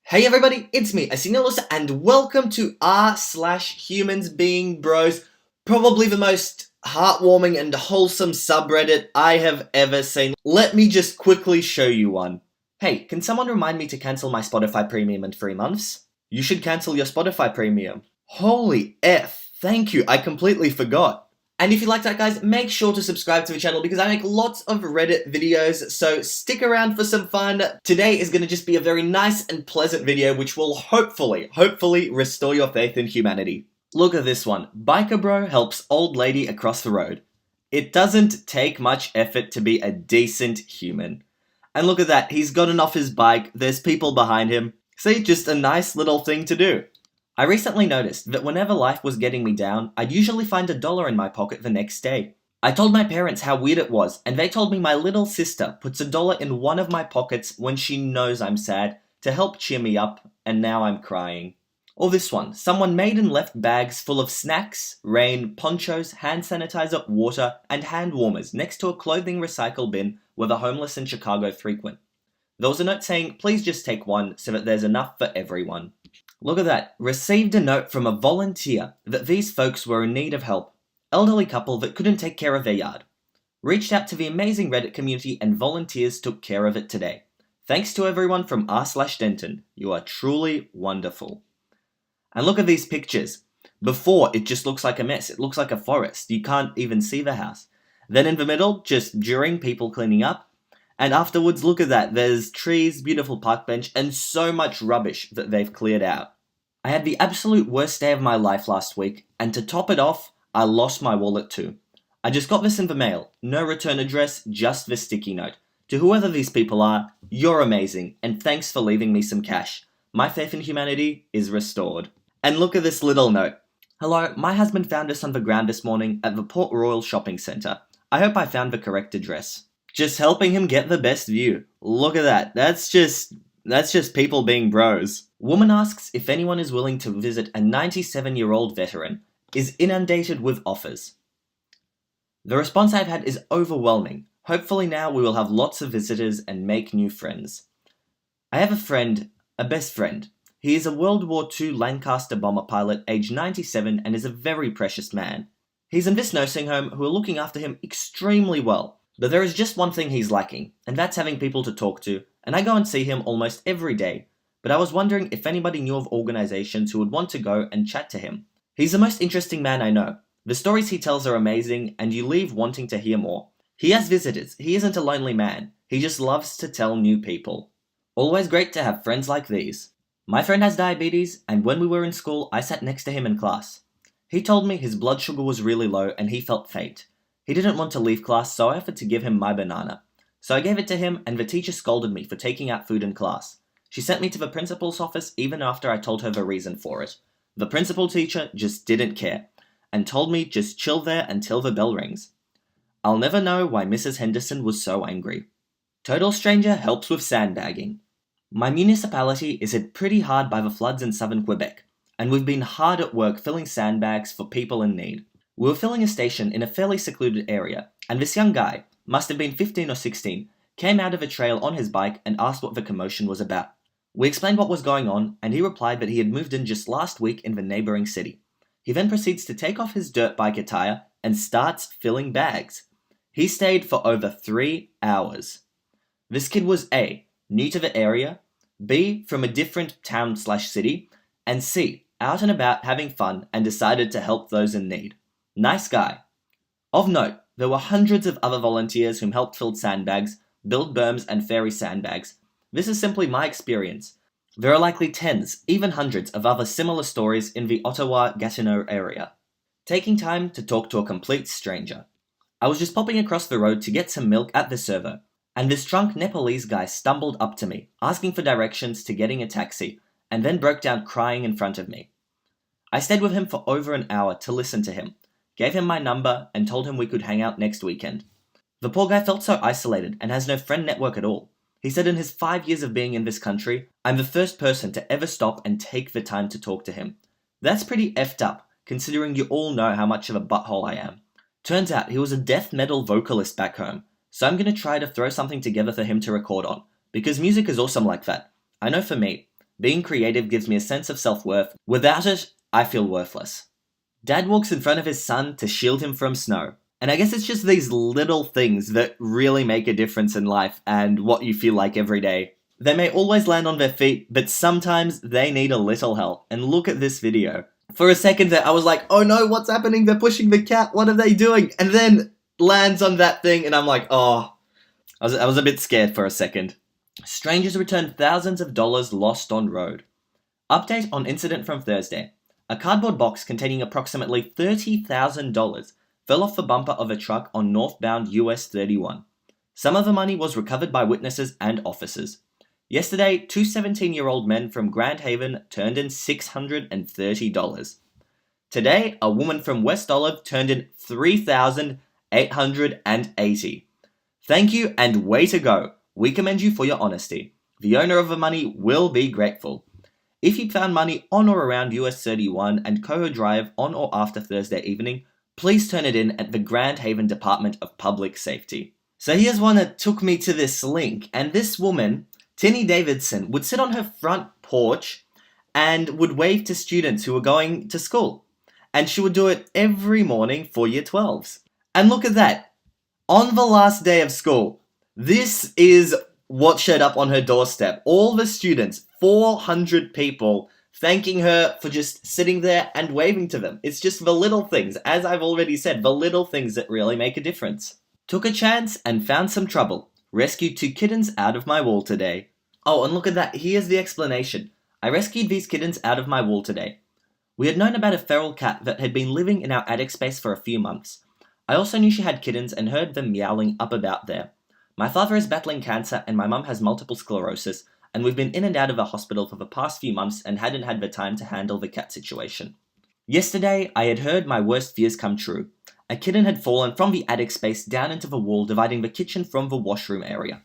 Hey everybody, it's me, Asinellus, and welcome to r/HumansBeingBros, probably the most heartwarming and wholesome subreddit I have ever seen. Let me just quickly show you one. Hey, can someone remind me to cancel my Spotify Premium in 3 months? You should cancel your Spotify Premium. Holy F, thank you, I completely forgot. And if you like that, guys, make sure to subscribe to the channel because I make lots of Reddit videos, so stick around for some fun. Today is going to just be a very nice and pleasant video which will hopefully restore your faith in humanity. Look at this one. Biker bro helps old lady across the road. It doesn't take much effort to be a decent human. And look at that, he's gotten off his bike, there's people behind him. See, just a nice little thing to do. I recently noticed that whenever life was getting me down, I'd usually find $1 in my pocket the next day. I told my parents how weird it was, and they told me my little sister puts $1 in one of my pockets when she knows I'm sad to help cheer me up, and now I'm crying. Or this one, someone made and left bags full of snacks, rain, ponchos, hand sanitizer, water, and hand warmers next to a clothing recycle bin where the homeless in Chicago frequent. There was a note saying, please just take one so that there's enough for everyone. Look at that, received a note from a volunteer that these folks were in need of help. Elderly couple that couldn't take care of their yard. Reached out to the amazing Reddit community and volunteers took care of it today. Thanks to everyone from r/Denton. You are truly wonderful. And look at these pictures. Before, it just looks like a mess. It looks like a forest. You can't even see the house. Then in the middle, just during people cleaning up. And afterwards, look at that. There's trees, beautiful park bench, and so much rubbish that they've cleared out. I had the absolute worst day of my life last week, and to top it off, I lost my wallet too. I just got this in the mail. No return address, just the sticky note. To whoever these people are, you're amazing, and thanks for leaving me some cash. My faith in humanity is restored. And look at this little note. Hello, my husband found us on the ground this morning at the Port Royal Shopping Centre. I hope I found the correct address. Just helping him get the best view. Look at that. That's just people being bros. Woman asks if anyone is willing to visit a 97-year-old veteran. Is inundated with offers. The response I've had is overwhelming. Hopefully now we will have lots of visitors and make new friends. I have a friend, a best friend. He is a World War II Lancaster bomber pilot, aged 97, and is a very precious man. He's in this nursing home who are looking after him extremely well. But there is just one thing he's lacking, and that's having people to talk to, and I go and see him almost every day. But I was wondering if anybody knew of organizations who would want to go and chat to him. He's the most interesting man I know. The stories he tells are amazing, and you leave wanting to hear more. He has visitors. He isn't a lonely man. He just loves to tell new people. Always great to have friends like these. My friend has diabetes, and when we were in school, I sat next to him in class. He told me his blood sugar was really low and he felt faint. He didn't want to leave class, so I offered to give him my banana. So I gave it to him, and the teacher scolded me for taking out food in class. She sent me to the principal's office even after I told her the reason for it. The principal teacher just didn't care, and told me just chill there until the bell rings. I'll never know why Mrs. Henderson was so angry. Total stranger helps with sandbagging. My municipality is hit pretty hard by the floods in southern Quebec, and we've been hard at work filling sandbags for people in need. We were filling a station in a fairly secluded area, and this young guy, must have been 15 or 16, came out of a trail on his bike and asked what the commotion was about. We explained what was going on, and he replied that he had moved in just last week in the neighbouring city. He then proceeds to take off his dirt bike attire and starts filling bags. He stayed for over 3 hours. This kid was A, new to the area, B, from a different town/city, and C, out and about having fun and decided to help those in need. Nice guy. Of note, there were hundreds of other volunteers whom helped fill sandbags, build berms, and ferry sandbags. This is simply my experience. There are likely tens, even hundreds of other similar stories in the Ottawa-Gatineau area. Taking time to talk to a complete stranger. I was just popping across the road to get some milk at the servo, and this drunk Nepalese guy stumbled up to me, asking for directions to getting a taxi, and then broke down crying in front of me. I stayed with him for over an hour to listen to him, gave him my number, and told him we could hang out next weekend. The poor guy felt so isolated and has no friend network at all. He said in his 5 years of being in this country, I'm the first person to ever stop and take the time to talk to him. That's pretty effed up, considering you all know how much of a butthole I am. Turns out he was a death metal vocalist back home, so I'm gonna try to throw something together for him to record on, because music is awesome like that. I know for me, Being creative gives me a sense of self-worth. Without it, I feel worthless. Dad walks in front of his son to shield him from snow. And I guess it's just these little things that really make a difference in life and what you feel like every day. They may always land on their feet, but sometimes they need a little help. And look at this video. For a second there, I was like, oh no, what's happening? They're pushing the cat. What are they doing? And then lands on that thing, and I'm like, oh. I was a bit scared for a second. Strangers returned thousands of dollars lost on road. Update on incident from Thursday. A cardboard box containing approximately $30,000 fell off the bumper of a truck on northbound US 31. Some of the money was recovered by witnesses and officers. Yesterday, two 17-year-old men from Grand Haven turned in $630. Today, a woman from West Olive turned in $3,880. Thank you and way to go. We commend you for your honesty. The owner of the money will be grateful. If you found money on or around US 31 and Coho Drive on or after Thursday evening, please turn it in at the Grand Haven Department of Public Safety. So here's one that took me to this link, and this woman, Tinny Davidson, would sit on her front porch and would wave to students who were going to school. And she would do it every morning for year 12s. And look at that. On the last day of school, this is what showed up on her doorstep. All the students, 400 people, thanking her for just sitting there and waving to them. It's just the little things, as I've already said, the little things that really make a difference. Took a chance and found some trouble. Rescued 2 kittens out of my wall today. Oh, and look at that. Here's the explanation. I rescued these kittens out of my wall today. We had known about a feral cat that had been living in our attic space for a few months. I also knew she had kittens and heard them meowing up about there. My father is battling cancer and my mum has multiple sclerosis, and we've been in and out of the hospital for the past few months and hadn't had the time to handle the cat situation. Yesterday, I had heard my worst fears come true. A kitten had fallen from the attic space down into the wall dividing the kitchen from the washroom area.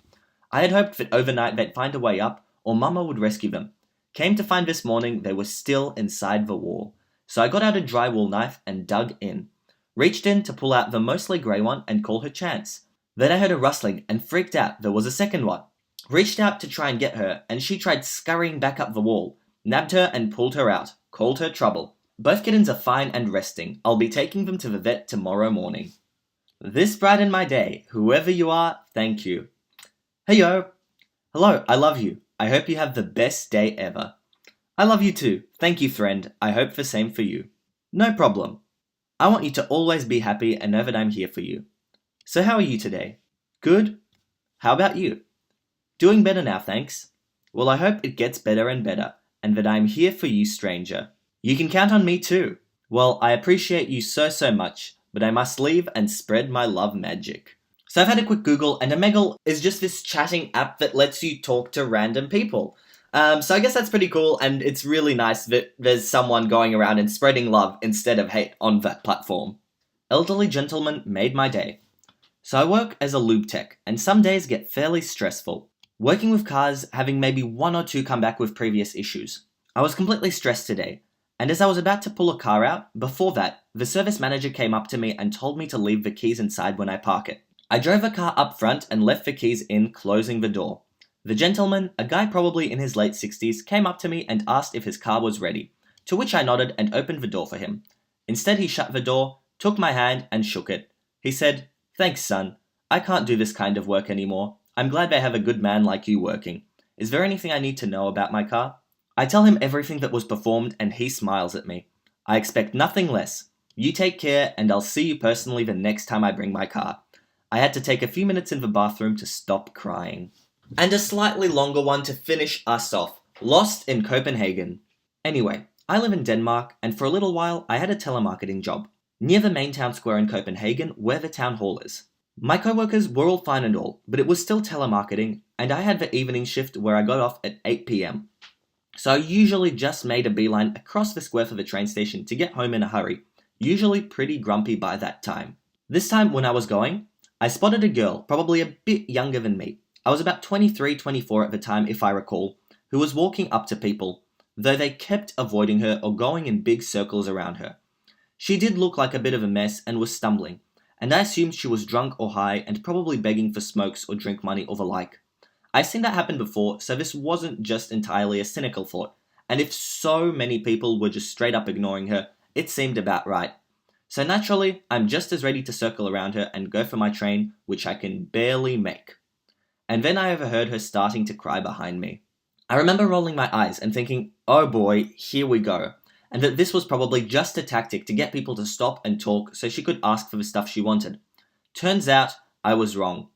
I had hoped that overnight they'd find a way up, or Mama would rescue them. Came to find this morning they were still inside the wall. So I got out a drywall knife and dug in. Reached in to pull out the mostly grey one and call her Chance. Then I heard a rustling and freaked out there was a second one. Reached out to try and get her, and she tried scurrying back up the wall. Nabbed her and pulled her out. Called her Trouble. Both kittens are fine and resting. I'll be taking them to the vet tomorrow morning. This brightened my day. Whoever you are, thank you. Heyo! Hello, I love you. I hope you have the best day ever. I love you too. Thank you, friend. I hope the same for you. No problem. I want you to always be happy and know that I'm here for you. So how are you today? Good? How about you? Doing better now, thanks. Well, I hope it gets better and better, and that I'm here for you, stranger. You can count on me too. Well, I appreciate you so much, but I must leave and spread my love magic. So I've had a quick Google, and Omegle is just this chatting app that lets you talk to random people. So I guess that's pretty cool, and it's really nice that there's someone going around and spreading love instead of hate on that platform. Elderly gentleman made my day. So I work as a lube tech, and some days get fairly stressful. Working with cars, having maybe 1 or 2 come back with previous issues. I was completely stressed today, and as I was about to pull a car out, before that, the service manager came up to me and told me to leave the keys inside when I park it. I drove the car up front and left the keys in, closing the door. The gentleman, a guy probably in his late 60s, came up to me and asked if his car was ready, to which I nodded and opened the door for him. Instead, he shut the door, took my hand and shook it. He said, "Thanks, son. I can't do this kind of work anymore. I'm glad they have a good man like you working. Is there anything I need to know about my car?" I tell him everything that was performed and he smiles at me. I expect nothing less. You take care and I'll see you personally the next time I bring my car. I had to take a few minutes in the bathroom to stop crying. And a slightly longer one to finish us off. Lost in Copenhagen. Anyway, I live in Denmark, and for a little while I had a telemarketing job, near the main town square in Copenhagen where the town hall is. My co-workers were all fine and all, but it was still telemarketing, and I had the evening shift where I got off at 8 p.m. So I usually just made a beeline across the square for the train station to get home in a hurry, usually pretty grumpy by that time. This time when I was going, I spotted a girl, probably a bit younger than me. I was about 23, 24 at the time if I recall, who was walking up to people, though they kept avoiding her or going in big circles around her. She did look like a bit of a mess and was stumbling, and I assumed she was drunk or high and probably begging for smokes or drink money or the like. I've seen that happen before, so this wasn't just entirely a cynical thought, and if so many people were just straight up ignoring her, it seemed about right. So naturally, I'm just as ready to circle around her and go for my train, which I can barely make. And then I overheard her starting to cry behind me. I remember rolling my eyes and thinking, oh boy, here we go, and that this was probably just a tactic to get people to stop and talk so she could ask for the stuff she wanted. Turns out, I was wrong.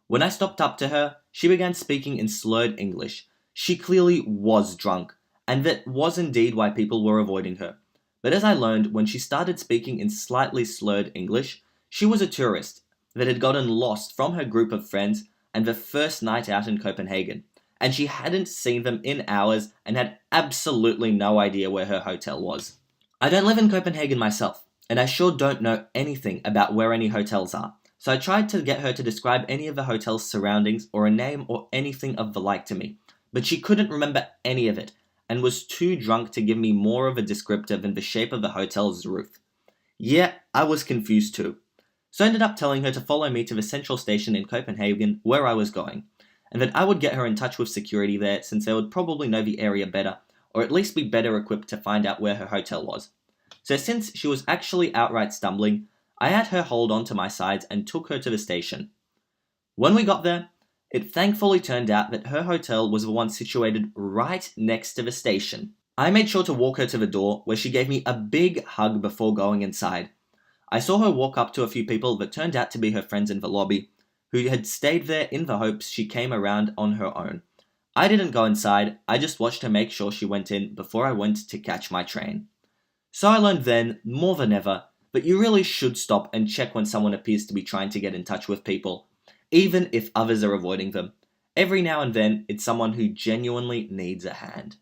When I stopped up to her, she began speaking in slurred English. She clearly was drunk, and that was indeed why people were avoiding her. But as I learned, when she started speaking in slightly slurred English, she was a tourist that had gotten lost from her group of friends and the first night out in Copenhagen, and she hadn't seen them in hours and had absolutely no idea where her hotel was. I don't live in Copenhagen myself, and I sure don't know anything about where any hotels are. So I tried to get her to describe any of the hotel's surroundings or a name or anything of the like to me, but she couldn't remember any of it and was too drunk to give me more of a descriptor than the shape of the hotel's roof. Yeah, I was confused too. So I ended up telling her to follow me to the central station in Copenhagen where I was going, and that I would get her in touch with security there since they would probably know the area better, or at least be better equipped to find out where her hotel was. So since she was actually outright stumbling, I had her hold on to my sides and took her to the station. When we got there, it thankfully turned out that her hotel was the one situated right next to the station. I made sure to walk her to the door, where she gave me a big hug before going inside. I saw her walk up to a few people that turned out to be her friends in the lobby, who had stayed there in the hopes she came around on her own. I didn't go inside, I just watched her make sure she went in before I went to catch my train. So I learned then, more than ever, but you really should stop and check when someone appears to be trying to get in touch with people, even if others are avoiding them. Every now and then, it's someone who genuinely needs a hand.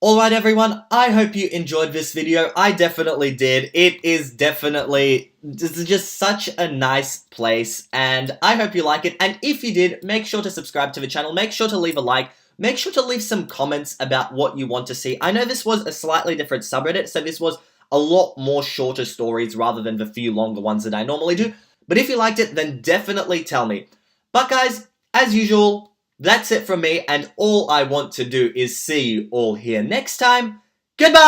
Alright everyone, I hope you enjoyed this video. I definitely did. It is definitely just such a nice place, and I hope you like it. And if you did, make sure to subscribe to the channel, make sure to leave a like, make sure to leave some comments about what you want to see. I know this was a slightly different subreddit, so this was a lot more shorter stories rather than the few longer ones that I normally do. But if you liked it, then definitely tell me. But guys, as usual, that's it from me, and all I want to do is see you all here next time. Goodbye!